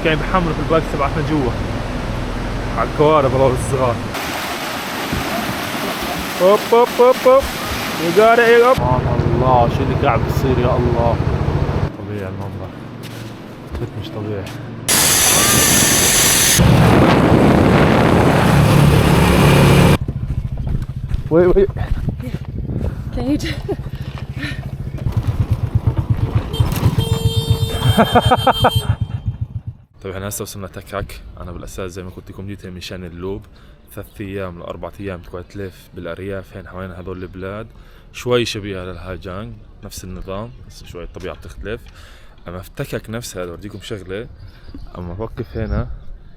كان بيحملوا في الباكس تبعتنا جوا على الكوارث هذول الصغار. اوب اوب اوب اوب يو جات ات اوب. سبحان الله شو اللي قاعد بيصير يا الله. طبيعي المنظر مش طبيعي. وي Can you do? طيب احنا هسه وصلنا تكاك. انا بالاساس زي ما قلت لكم جيت مشان اللوب 3 ايام ل4 ايام تقعد تلف بالارياف هين حوالين هذول البلاد شوي شبيهه للهاجانج نفس النظام بس شوي الطبيعه بتختلف. اما في تكاك نفسها بورجيكم شغله. اما بوقف هنا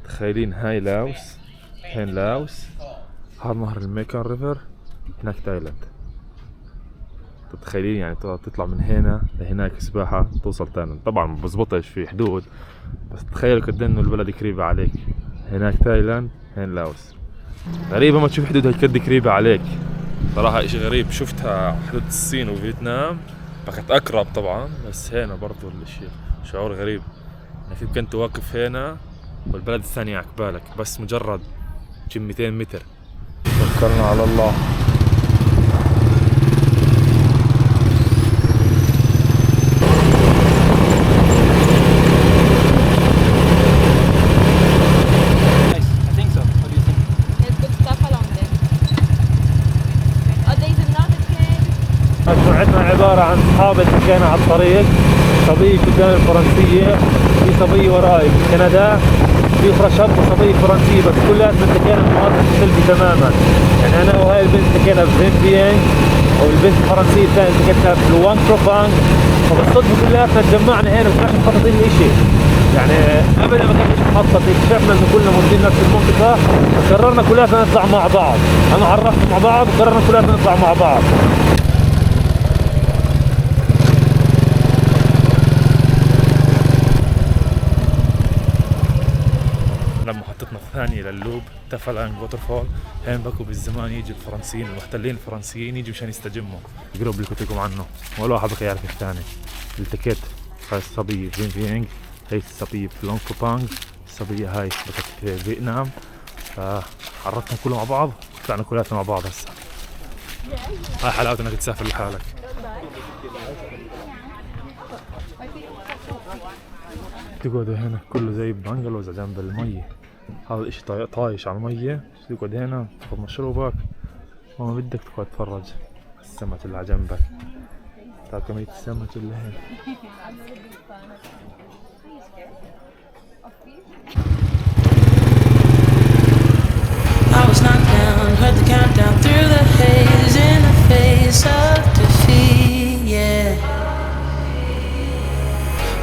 تخيلين هاي لاوس هين لاوس هذا نهر الميكان ريفر هناك تايلاند. تتخيلين يعني تطلع من هنا لهناك سباحة توصل تايلاند. طبعا ما بزبطش في حدود بس تخيلوا قد انه البلد قريبة عليك. هناك تايلاند هين لاوس. غريبة ما تشوف حدود هالقد قريبة عليك صراحة اشي غريب. شفتها حدود الصين وفيتنام بقت اقرب طبعا بس هنا برضو الاشي شعور غريب. يعني في كنت واقف هنا والبلد الثانية عقبالك بس مجرد 200 متر. توكلنا على الله. مجموعتنا عبارة عن أصحاب التقينا على الطريق. صبي قدام الفرنسية في صبي وراي من كندا في أخرى شاب وصبي فرنسية بس كلياتنا التقينا بمناطق مختلفة تماما. يعني أنا وهاي البنت التقينا بفينفيانج والبنت الفرنسية الثانية التقيتها بلوان بروفانج. فبالصدفة كلياتنا تجمعنا هنا وكناش مخططين لإشي يعني أبدا ما كناش مخطط. اكتشفنا إنه كلنا موجودين نفس المنطقة فقررنا كلياتنا نطلع مع بعض. أنا عرفت مع بعض وقررنا كلياتنا نطلع مع بعض. محطتنا الثانية لللوب تافالانج ووترفول. هين بكو بالزمان يجي الفرنسيين المحتلين الفرنسيين يجوا مشان يستجموا. الجروب اللي قلت لكم عنه ولا واحد بقى يعرف الثاني. التكيت هاي الصبية فينفيانج هاي الصبية بلونكوبانج الصبية هاي بكت فيتنام. عرفنا كلهم مع بعض طلعنا كلاتنا مع بعض هسه. هاي حلاوة انك تسافر لحالك. تقعد هنا كله زي بنجلوز جنب المية. هذا الاشي طايش على المية تقعد هنا تاخذ مشروبك وما بدك تقعد تتفرج السمك اللي على جنبك. تعرف كمية السمك اللي هنا. I was knocked down, heard the countdown through the haze in the face of defeat, yeah.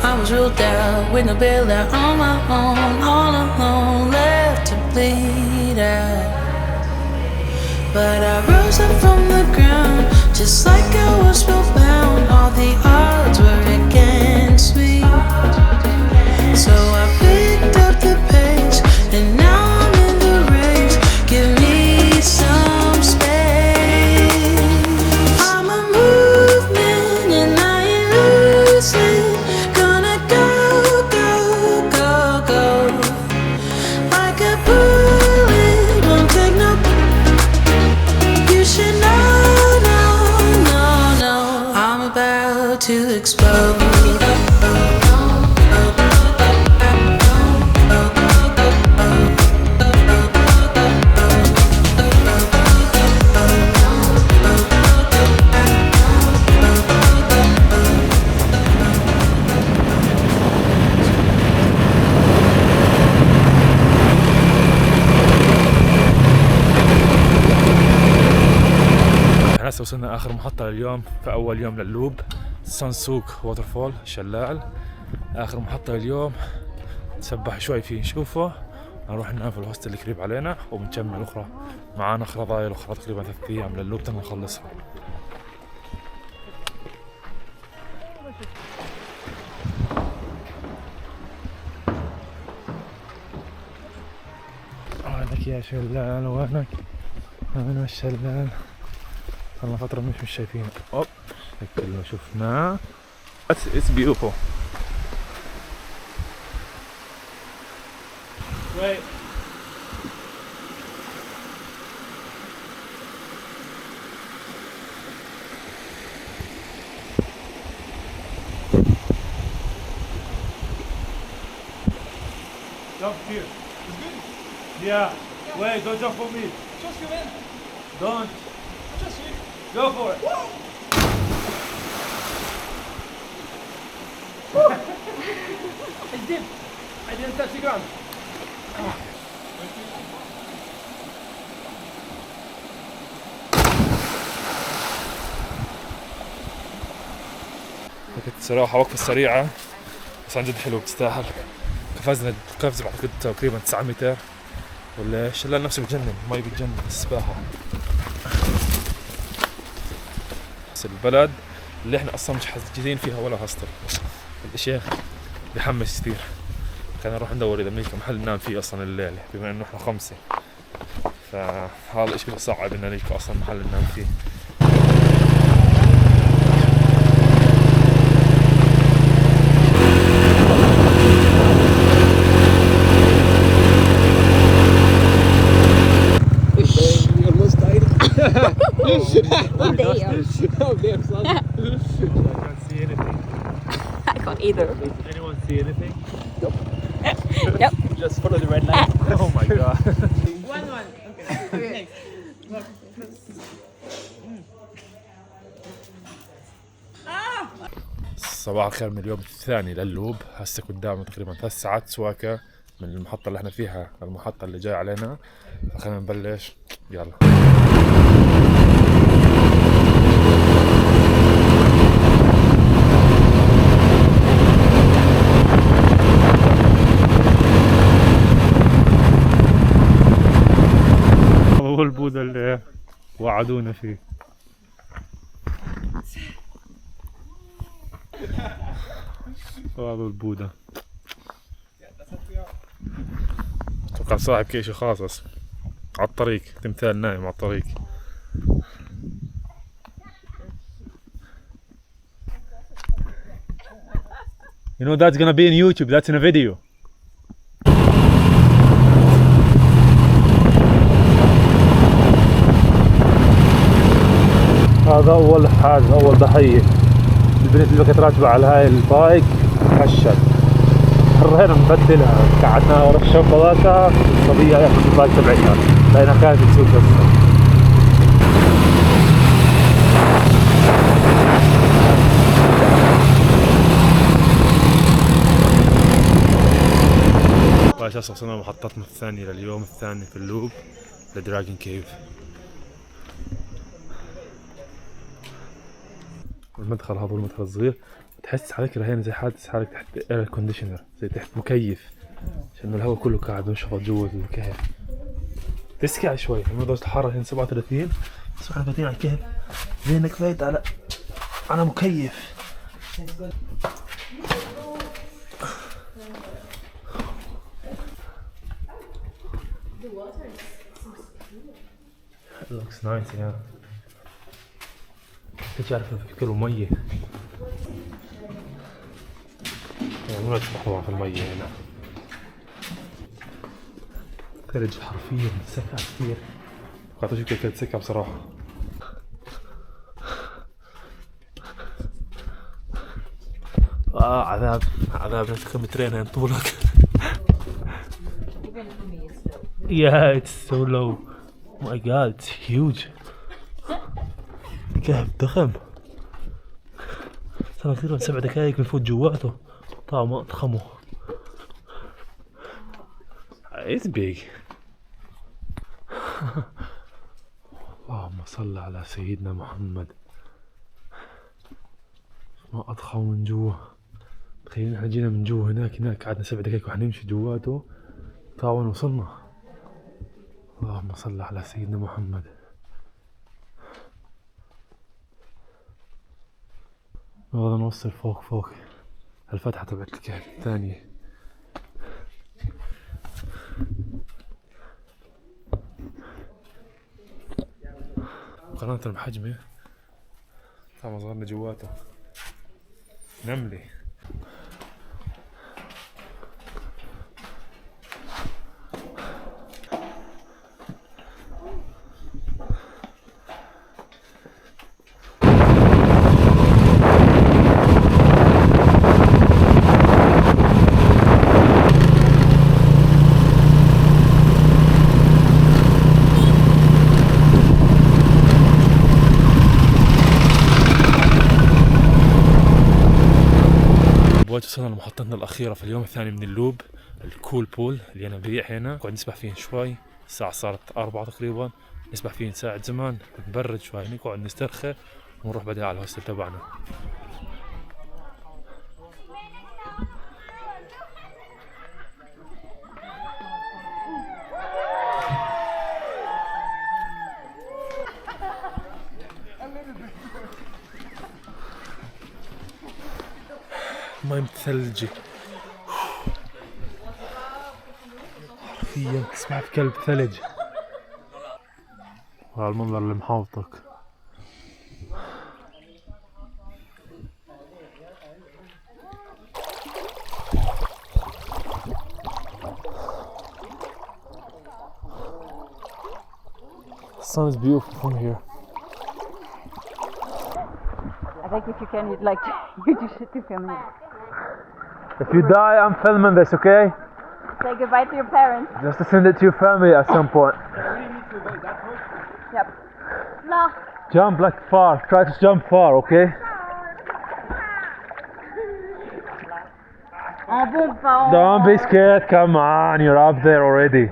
I was ruled out with no bailout on my own, all alone, left to bleed out. But I rose up from the ground, just like I was spellbound. All the odds were against me, so I picked up the pace, and now I'm in the race. Give me some space. I'm a movement and I ain't losing. To explode. هسه وصلنا اخر محطة لليوم في اول يوم لللوب سانسوك ووترفول شلال. اخر محطة اليوم نسبح شوي فيه نشوفه نروح ننام في الهوستل اللي قريب علينا وبنكمل اخرى. معانا خرضايل اخرى تقريبا 3 ايام لللوب تم نخلصها. وينك يا شلال وينك؟ وين الشلال؟ صرنا فترة مش شايفينه. اوب هيك اللي شفناه. It's beautiful. Wait. Jump here. It's good. Yeah. Wait, don't jump on me. Trust you, man. Don't. Trust you. Go for it. I did. I didn't touch the ground. كانت صراحة وقفة سريعة بس عن جد حلوة بتستاهل. قفزنا قفز بعد تقريبا 9 متر ولا ايش؟ لا نفسي بتجنن، مي بتجنن السباحة. بس البلد اللي احنا اصلا مش حاجزين فيها ولا هاستل، الاشي بحمس كثير. خلينا نروح ندور اذا بنلقى محل ننام فيه اصلا الليلة، بما انه احنا 5 فهذا الاشي صعب ان نلقى اصلا محل ننام فيه. Oh damn. Oh, damn, son. I can't see anything. I can't either. Did anyone see anything? Yep. Just follow the red line. Oh my god. One. Okay. صباح الخير من اليوم الثاني لللوب. هسه قدامنا تقريبا 3 ساعات سواقة من المحطة اللي احنا فيها للمحطة اللي جاي علينا، فخلينا نبلش. يلا. هو البوذا اللي وعدونا فيه. هذا البوذا. اتوقع صاحب كيشي خاصص على الطريق، تمثال نايم على الطريق. You know that's gonna be in YouTube, that's in a video. هذا أول حاجة، أول ضحية. البنت اللي كانت راكبة على هاي البايك هشت، اضطرينا نبدلها، قعدنا ورا الشوكة ذاك الصبية ياخذ البايك تبعتها لأنها كانت تسوق بس. وأساسا وصلنا محطتنا الثانية لليوم الثاني في اللوب لدراجون كيف. المدخل هذا المدخل الصغير، تحس حالك هنا زي حالك تحت اير كونديشنر، زي تحت مكيف عشان الهواء كله قاعد منشفط جوا الكهف. تسكع شوي، درجة الحرارة هنا 37 بس احنا فاتين على الكهف زي انك فايت على مكيف. It looks nice, yeah. تعرف في كيلو مية يعني ما تسبح طبعا في المية هنا. ثلج حرفيا سكع كثير، توقعت اشوف كيف تسكع بصراحة. عذاب نتخم مترين هين طولك. Yeah, it's so low. Oh my god, it's huge. كهف ضخم. صار تقريبا 7 دقايق بنفوت جواته. طعمه ضخمه. It's big. اللهم صل على سيدنا محمد. ما أضخم من جوا. تخيلين احنا جينا من جوا هناك قعدنا 7 دقايق وحنمشي جواته. طاون وصلنا. اللهم صل على سيدنا محمد. نبغى نوصل فوق الفتحة تبعت الكهف الثانية. مقارنة بحجمه طبعا صغرنا جواته نملي. الأخيرة في اليوم الثاني من اللوب، الكول بول اللي أنا بريح هنا، نقعد نسبح فيه شوي. الساعة صارت 4 تقريبا، نسبح فيه ساعة زمان، نبرد شوي، نقعد نسترخي ونروح بعدها على الهوستل تبعنا. ماي متثلجة حرفيا، تسمع كلب ثلج. وهذا المنظر اللي محاوطك. The sun is beautiful from here. I think if you can, you'd like to, you should do filming it. If you die, I'm filming this, okay? Say goodbye to your parents. Just to send it to your family at some point. Yep. No. Jump like far. Try to jump far, okay? Don't be scared. Come on, you're up there already.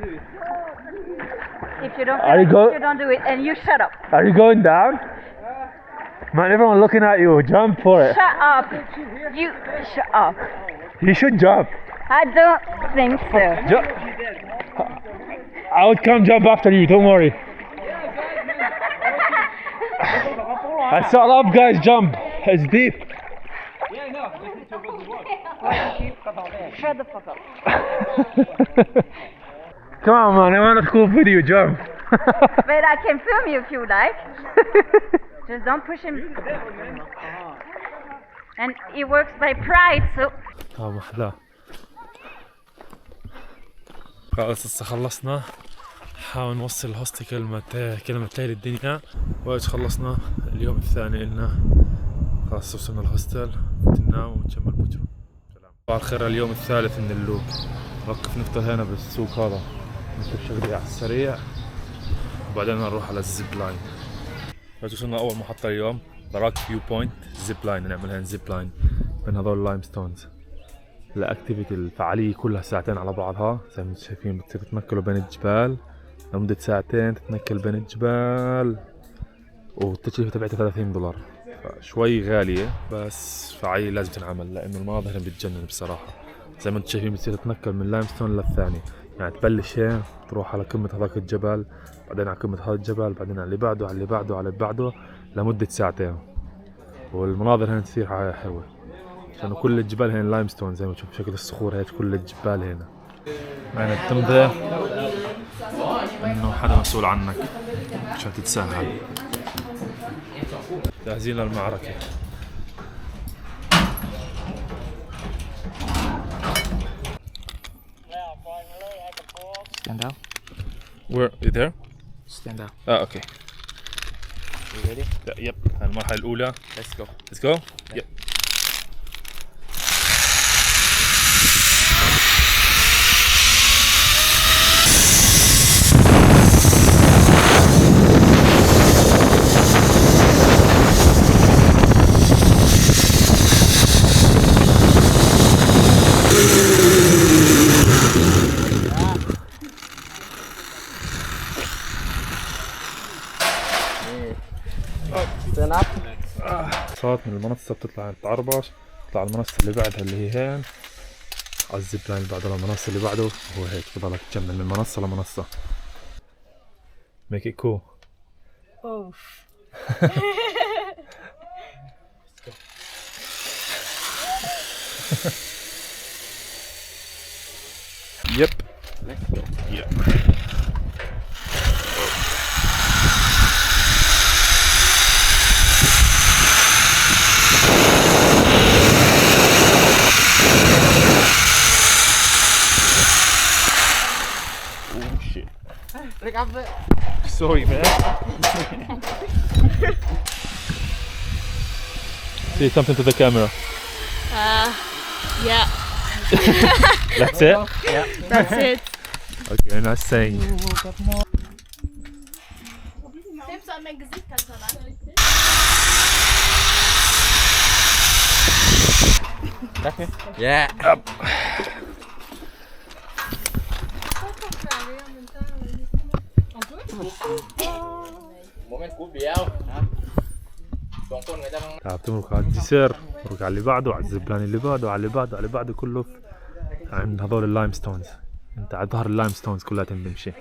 If you don't, Are you if you don't do it, and you shut up. Are you going down? Man, everyone looking at you. Jump for it. Shut up. You shut up. You should jump. I don't think so. I would come jump after you. Don't worry. I saw a lot of guys jump. It's deep. Shut the fuck up. Come on, man. I want a cool video. Jump. But I can film you if you like. Just don't push him. And it works by pride, so. محلاه. خلاص هسه خلصنا. نحاول نوصل الهوستل كلمتين للدنيا. وايش خلصنا اليوم الثاني إلنا. خلاص وصلنا الهوستل، ننام ونكمل بكرة. صباح الخير. اليوم الثالث من اللوب. نوقف نفطر هنا بالسوق هذا، نكتب شغلي على السريع وبعدين نروح على الزيب لاين. وصلنا أول محطة اليوم، براك فيو بوينت زيب لاين. نعملها زيب لاين بين هذول اللايم ستونز. الاكتيفيتي الفعالية كلها ساعتين على بعضها، زي ما انتم شايفين. بتصير تتنقلوا بين الجبال لمدة ساعتين، تتنقل بين الجبال، والتكلفة تبعتها $30. شوي غالية بس فعالية لازم تنعمل، لأنه المناظر هنا بتجنن بصراحة. زي ما انتم شايفين بتصير تتنقل من لايم ستون للثاني، يعني تبلش هين تروح على قمة هذاك الجبل، بعدين على قمة هذا الجبل، بعدين على اللي بعده، على اللي بعده، على اللي بعده، لمدة ساعتين. والمناظر هنا تصير حلوة، عشان كل الجبال هنا لايم ستون زي ما تشوف شكل الصخور هيك. كل الجبال هنا معنا التمضة انه حدا مسؤول عنك عشان تتسهل. جاهزين للمعركة. Stand out. Where you there? Stand out. Okay. You ready? Yep. المرحلة الأولى. Let's go. Let's go. Yep. Stand up. صارت من المنصة بتطلع تعربش، تطلع المنصة اللي بعدها اللي هي هين على الزيب لاين اللي بعدها، المنصة اللي بعده هو هيك. بضلك تكمل من منصة لمنصة. Make it cool. Oof. Yep. Let's go. Yep. Look up there. Sorry, man. Say something to the camera. Yeah, That's it? that's it. Okay, nice saying. Nimmst du an mein Gesicht ganz allein? Back me? Yeah. Moment cú béo. تمرق على الجسر، تمرق على اللي بعده، على الزبلان اللي بعده، على اللي بعده، على اللي بعده، كله عند هذول اللايم ستونز. انت على ظهر اللايم ستونز كلها تمشي.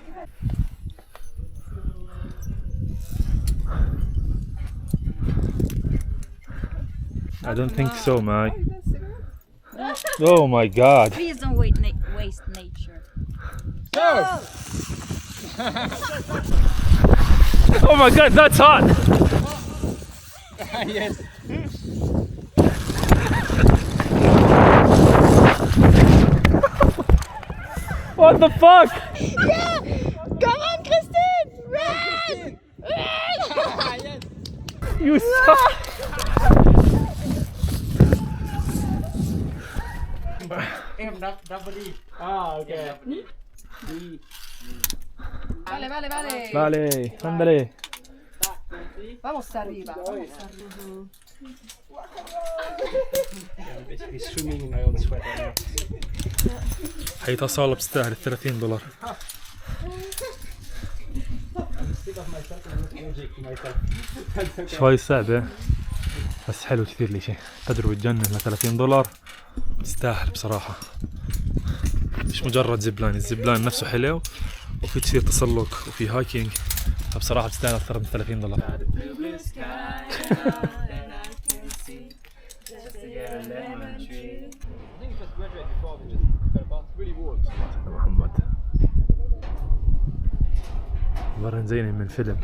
I don't think so, Mai. Oh my God. Please don't waste nature. Oh my God, that's hot. Yes. What the fuck? Come on, Christine! Run! Run! You suck. Em double D. Okay. Vale, vale, vale. Vale, ándale. Vamos arriba. Vamos arriba. Basically swimming in my own sweat right now. حقيقة صالة بتستاهل $30. شوي صعبة بس حلو كثير لي شيء. تجربة تجنن $30 تستاهل بصراحة. مش مجرد زبلان، الزبلان نفسه حلو وفي كثير تسلق وفي هايكينج، فبصراحة بتستاهل أكثر من $30. محمد مرة زينة من فيلم.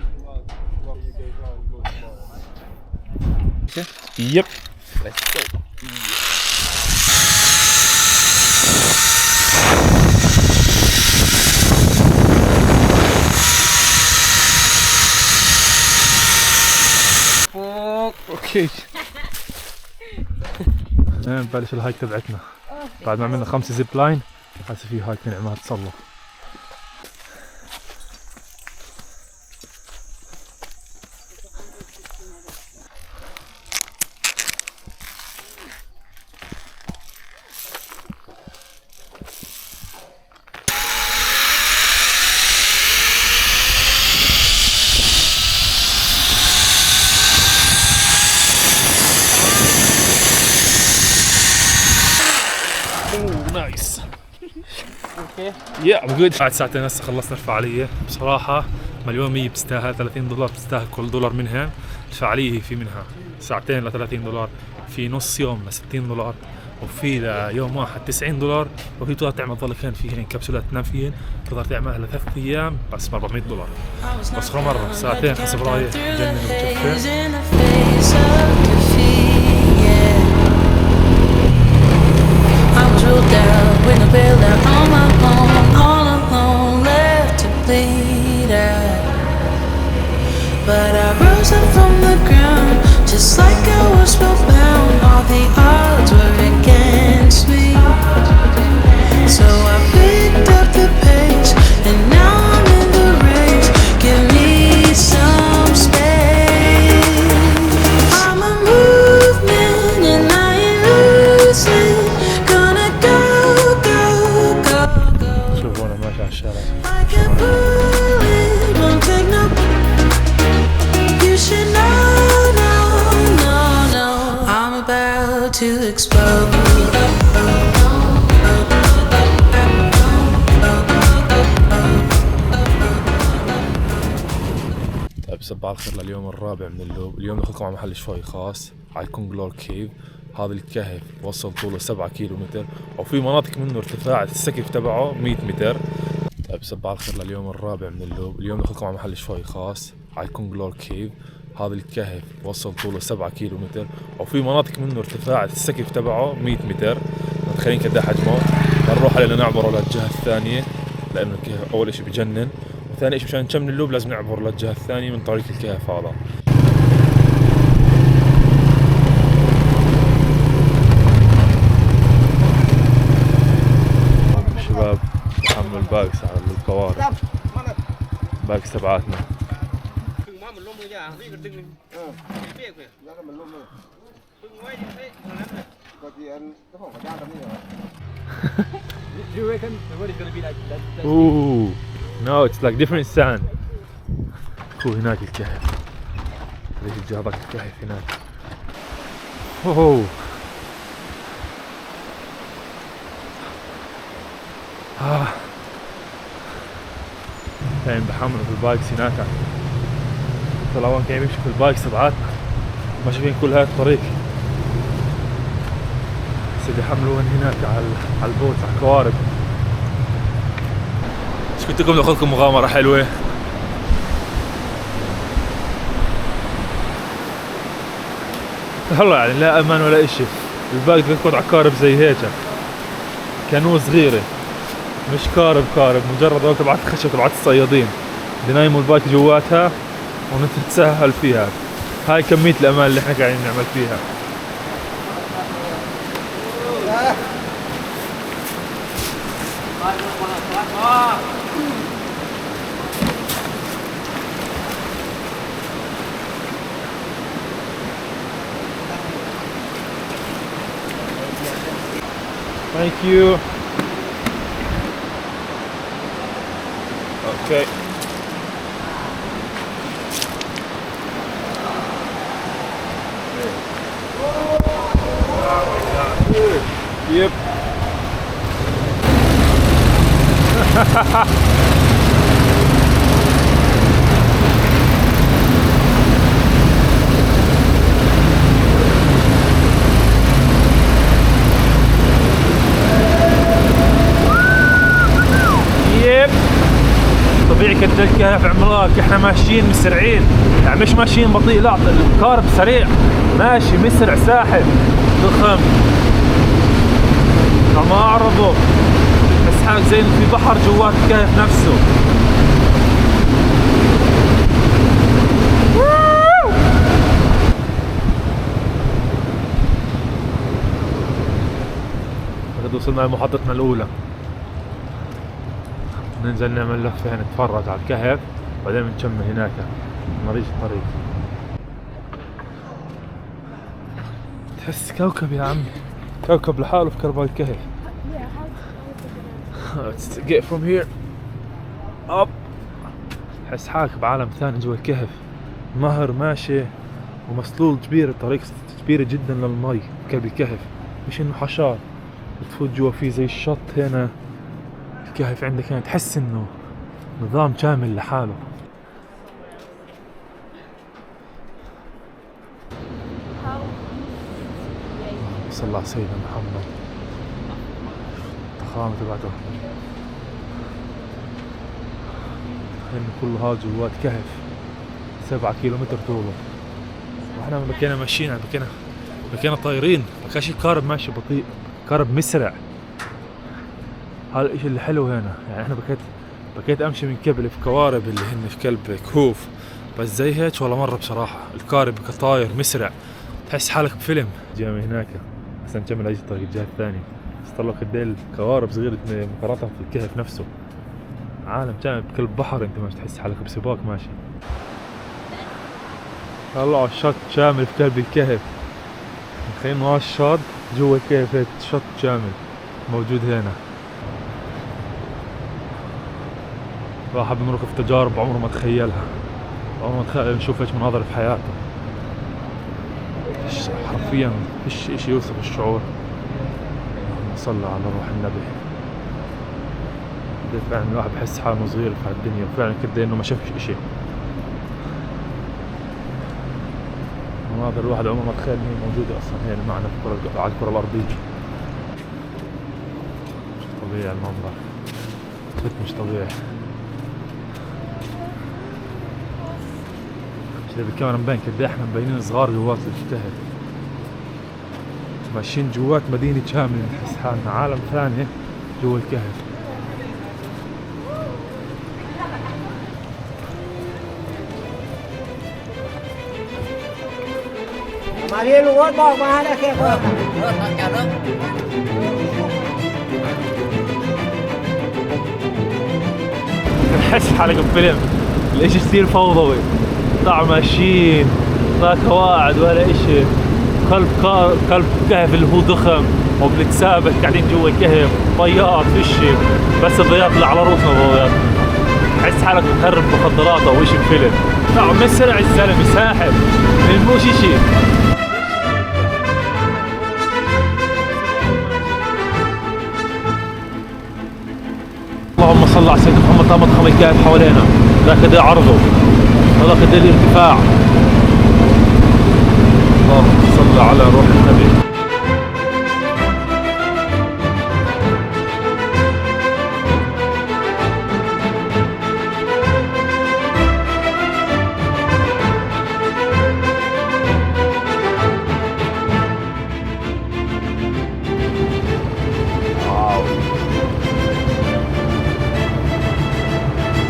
يب Let's go. اوكي. نبلش الهايك تبعتنا بعد ما عملنا 5 زيب لاين. هسه في هايك من عماد تسلق. نايس. يا جود. بعد ساعتين هسه خلصنا الفعالية. بصراحة $1,100,000 بتستاهل. $30 بتستاهل كل دولار منها. الفعالية في منها ساعتين $30، في نص يوم $60، وفي ليوم واحد $90، وفي تقدر تعمل ظل فيهن كبسولات تنام فيهن، تقدر تعملها ل3 أيام بس $400. بس كل مرة ساعتين حسب رأيي جنن With no bailer on my own, all alone, left to bleed out. But I rose up from the ground, just like I was spellbound. All the odds were against me, so I picked up the pace, and now I'm in the race. Give me some space. I'm a movement, and I ain't losing. شوفوا أنا ماشي على الشارع. Like a bullet, won't take no. You should know, no. I'm about to explode. طيب صباح الخير لليوم الرابع من اللوب. اليوم ناخذكم على محل شوي خاص على كونغلور كيف. هذا الكهف وصل طوله 7 كيلومتر، وفي مناطق منه ارتفاع السقف تبعه 100 متر. طيب صباح الخير لليوم الرابع من اللوب. اليوم ناخذكم على محل شوي خاص على كونغلور كيف. هذا الكهف وصل طوله 7 كيلومتر، وفي مناطق منه ارتفاع السقف تبعه 100 متر. متخيلين قد حجمه؟ نروح علينا نعبره للجهة الثانية لأنه الكهف أول إشي بجنن، وثاني إشي مشان نكمل اللوب لازم نعبر للجهة الثانية من طريق الكهف هذا. شباب نحمل باكس على القوارب، باكس تبعاتنا. You reckon the road is gonna be like that? Ooh, no, it's like different sand. هو هناك الكهف. ليش جابك الكهف هناك؟ اوه. كان بحمله في البايكس هناك. طلعوا كان يمشي في البايك سبعاتنا ما شايفين كل هاي الطريق. سيدي حملوهن هناك على البوت على القوارب. ايش قلت لكم ناخذكم مغامرة حلوة. والله يعني لا امان ولا اشي. البايك بتكون على قارب زي هيك كانوا صغيرة مش قارب مجرد تبعت الخشب تبعت الصيادين بنايموا البايك جواتها ونتسهل فيها. هاي كمية الأمان اللي احنا قاعدين نعمل فيها. Thank you. Okay. Yep. طبيعي كنت الكهف عملاق. احنا ماشيين مسرعين يعني مش ماشيين بطيء لا الكارب سريع ماشي مسرع ساحب ضخم ما اعرضه بس حالك زي انه في بحر جوات الكهف نفسه. لقد وصلنا لمحطتنا الاولى. ننزل نعمل لفة نتفرج على الكهف بعدين بنكمل هناك نريج الطريق. تحس كوكب يا عمي كوكب لحاله في كربال الكهف. Let's get from here up. تحس حالك بعالم ثاني جوا الكهف. نهر ماشي ومسلول كبير الطريق كبيرة جدا للمي كرب الكهف مش انه حشار بتفوت جوا فيه زي الشط هنا. الكهف عندك هنا تحس انه نظام كامل لحاله. صلى الله على سيدنا محمد. الضخامة تبعته انه كل هذا جوات كهف 7 كيلومتر طوله واحنا بكينا ماشيين بكينا طايرين. ما شي كارب ماشي بطيء كارب مسرع. هذا الاشي اللي حلو هنا يعني احنا بكيت امشي من قبل في كوارب اللي هن في كلب كهوف بس زي هيك ولا مرة بصراحة. الكارب كطاير مسرع تحس حالك بفيلم. جاي من هناك بس نكمل اي طريق الجهة الثانية. بس طلعوا قديه الكوارب صغيرة مقارنة في الكهف نفسه. عالم كامل بكل بحر انت ما تحس حالك بسباق ماشي. طلعوا الشط شامل في كلب الكهف. متخيل انه الشط جوا الكهف هيك شط شامل موجود هنا. واحد بنركض في تجارب عمره ما تخيلها. عمره ما تخيل نشوف هيك مناظر في حياته. حرفيا فيش اشي يوصف الشعور. صلى على روح النبي. فعلا الواحد بحس حاله صغير في الدنيا وفعلا كده انه ما شافش اشي. مناظر الواحد عمره ما تخيل ان هي موجودة اصلا هنا معنا في على الكرة الارضية. مش طبيعي المنظر. مش طبيعي. شايف الكاميرا مبين قد احنا مبينين صغار جوات الكهف. ماشيين جوات مدينة كاملة نحس حالنا عالم ثاني جوا الكهف. mà đi luôn bò qua đây kia qua تحس حالك بفيلم. الاشي كثير فوضوي. طلع ماشيين لا قواعد ولا اشي كلب كهف اللي هو ضخم وبنتسابق قاعدين جوا كهف ضياط فيشي بس الضياط اللي على روسنا ضياط تحس حالك بتهرب مخدرات او شيء بفيلم. لا مش سرع الزلمه ساحب مو شيء. اللهم صل على سيدنا محمد. طامت خمس كهف حوالينا ذاك قد عرضه هذا قد الارتفاع. اللهم صل على روح النبي.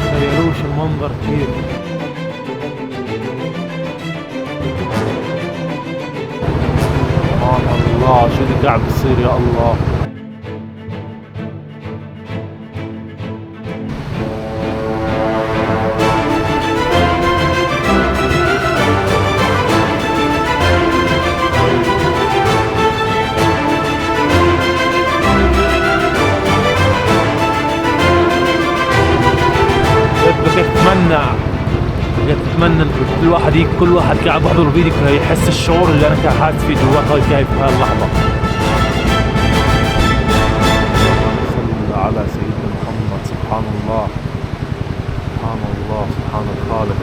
تخيلوش المنظر كيف. سبحان الله شو اللي قاعد بصير يا الله. اتمنى كل واحد قاعد بحضر فيديو يحس الشعور اللي انا قاعد حاسس فيه جوا هاي الكهف في هاي اللحظه. صلى على سيدنا محمد. سبحان الله سبحان الله سبحان الخالق.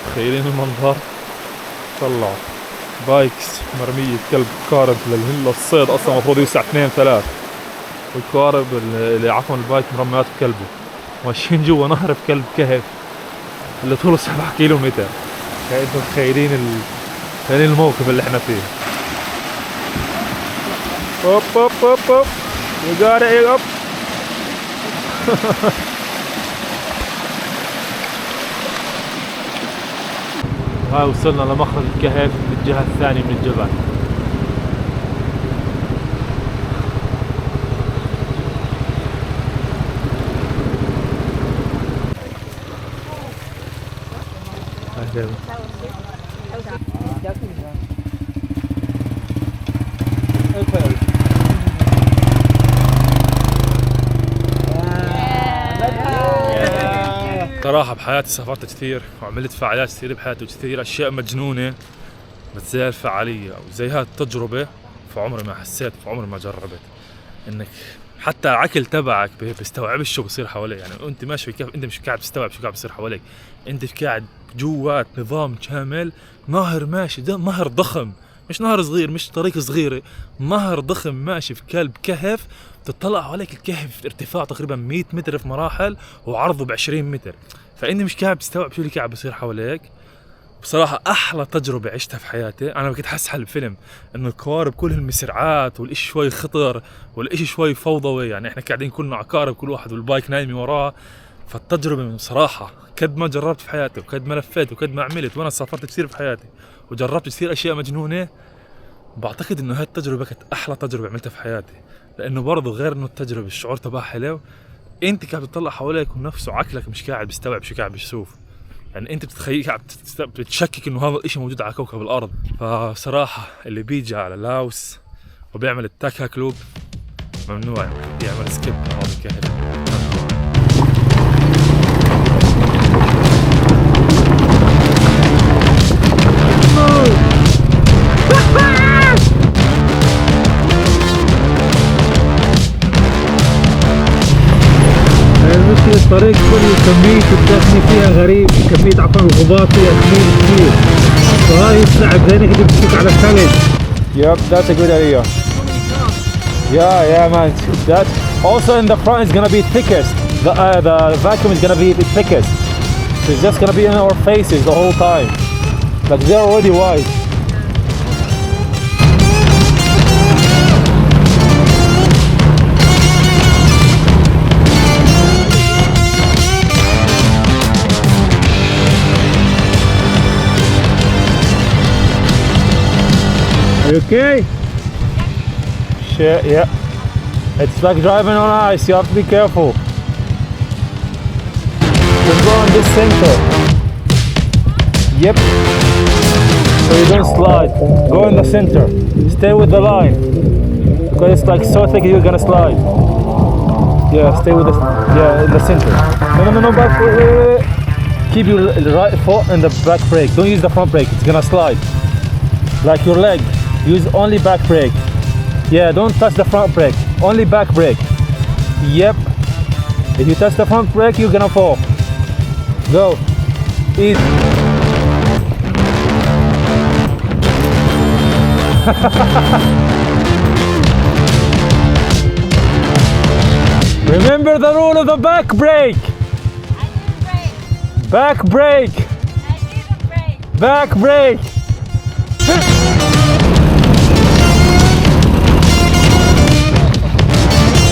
تخيلين المنظر. طلعوا بايكس مرميه كلب كارب للهلا الصيد اصلا المفروض يوسع 2-3 والكارب اللي عفوا البايك مرميات بكلبه ماشيين جوا نهر بكلب كهف اللي طوله 7 كيلومتر. انتم متخيلين الموقف اللي احنا فيه. هوب هوب هوب هوب you got it up. هاي وصلنا لمخرج الكهف بالجهة الثانية من الجبل. صراحة بحياتي سافرت كثير وعملت فعاليات كثير بحياتي وكثير أشياء مجنونة بس زي الفعالية أو زي هاي التجربة فعمري ما حسيت وعمري ما جربت إنك حتى العقل تبعك بيستوعبش شو بصير حواليك. يعني أنت ماشي كيف أنت مش قاعد تستوعب شو قاعد بصير حواليك. أنت قاعد جوات نظام كامل نهر ماشي ده نهر ضخم مش نهر صغير مش طريق صغيرة نهر ضخم ماشي في كلب كهف. تطلع عليك الكهف ارتفاع تقريبا 100 متر في مراحل وعرضه ب20 متر. فانت مش قاعد تستوعب شو اللي قاعد بصير حواليك. بصراحة احلى تجربة عشتها في حياتي. انا كنت حاسس حال الفيلم انه الكوارب كلهم مسرعات والاشي شوي خطر والاشي شوي فوضوي. يعني احنا قاعدين كلنا عقارب كل واحد والبايك نايمي وراه. فالتجربة بصراحة قد ما جربت في حياتي وقد ما لفيت وقد ما عملت وانا سافرت كثير في حياتي وجربت كثير اشياء مجنونة بعتقد انه هاي التجربة كانت احلى تجربة عملتها في حياتي. لانه برضه غير انه التجربة الشعور تبعها حلو انت قاعد بتطلع حواليك ونفسه عقلك مش قاعد بيستوعب شو قاعد بيشوف. يعني انت بتتخيل قاعد بتشكك انه هذا الاشي موجود على كوكب الارض. فصراحة اللي بيجي على لاوس وبيعمل التاكا كلوب ممنوع يعمل سكيب هذا الكهف. الطريق كله كمية الدفن فيها غريب كمية عفوا الغبار فيها كثير فهاي صعب زي انك تمسك على الثلج. Yep, that's a good idea. Yeah man. That also in the front is gonna be thickest. The vacuum is gonna be the thickest. So it's just gonna be in our faces the whole time. Like they're already wide. Are you okay? Shit, yeah. It's like driving on ice, you have to be careful. Just go on this center. Yep. So you don't slide. Go in the center. Stay with the line. Because it's like so thick you're gonna slide. Yeah, stay with the in the center. No, back. Wait. Keep your right foot in the back brake. Don't use the front brake. It's gonna slide. Like your leg. Use only back brake. Yeah, don't touch the front brake. Only back brake. Yep. If you touch the front brake, you're gonna fall. Go. Easy. Remember the rule of the back brake. Back brake. Back brake.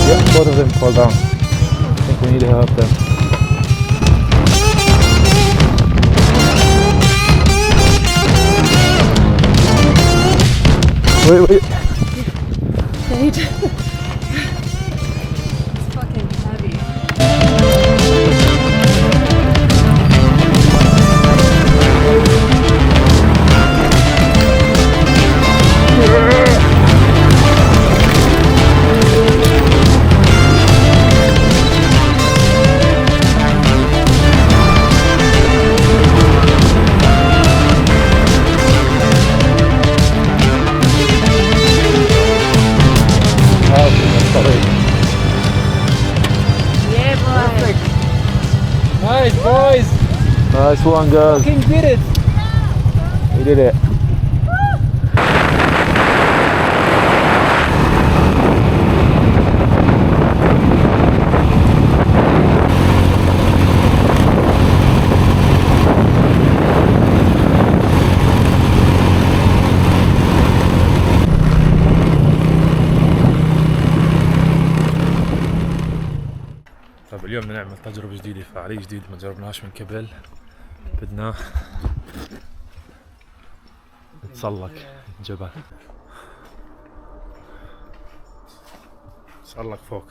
Yep, both of them fall down. I think we need to help them. Wait. It's fucking heavy. Nice, boys. Nice one, girls. Fucking did it. We did it. طيب اليوم بدنا نعمل تجربة جديدة، فعالية جديدة ما جربناهاش من قبل. بدنا نتسلق جبل، نتسلق فوق.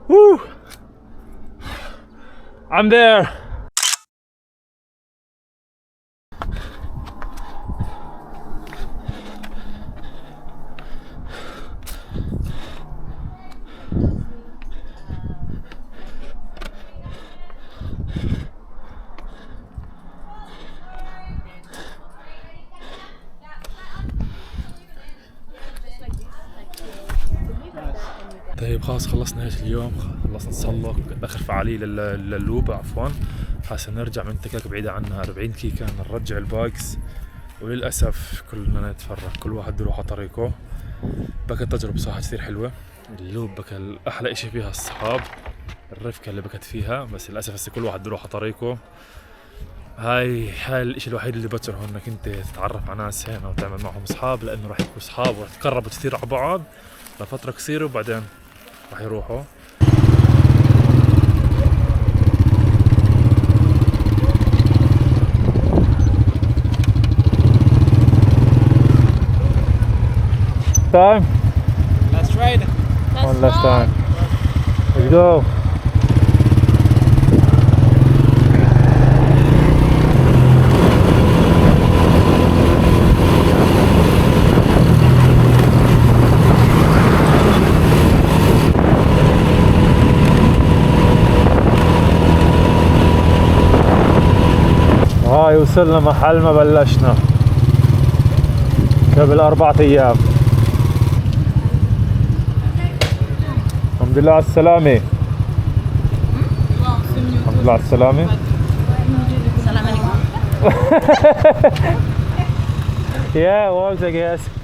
Woo! I'm there. طيب خلاص خلصنا ايش اليوم، خلص نتسلق اخر فعاليه للوبا عفوا. هسه نرجع من تكاك بعيده عنها 40 كيكه نرجع البايكس، وللاسف كلنا نتفرق كل واحد يروح على طريقه. بكت تجربه صراحه كثير حلوه. اللوب بكى احلى اشي فيها الصحاب، الرفقه اللي بكت فيها، بس للاسف هسه كل واحد يروح على طريقه. هاي الاشي الوحيد اللي بكرهه انك انت تتعرف على ناس هنا وتعمل معهم اصحاب، لانه راح يكونوا اصحاب وراح تقربوا كثير على بعض لفتره قصيره وبعدين راح يروحوا. Time. Last ride. One last time. Let's go. هاي وصلنا محل ما بلشنا قبل 4 أيام. الحمد لله على السلامة. الحمد لله على السلامة. السلام عليكم. Yeah, works I guess.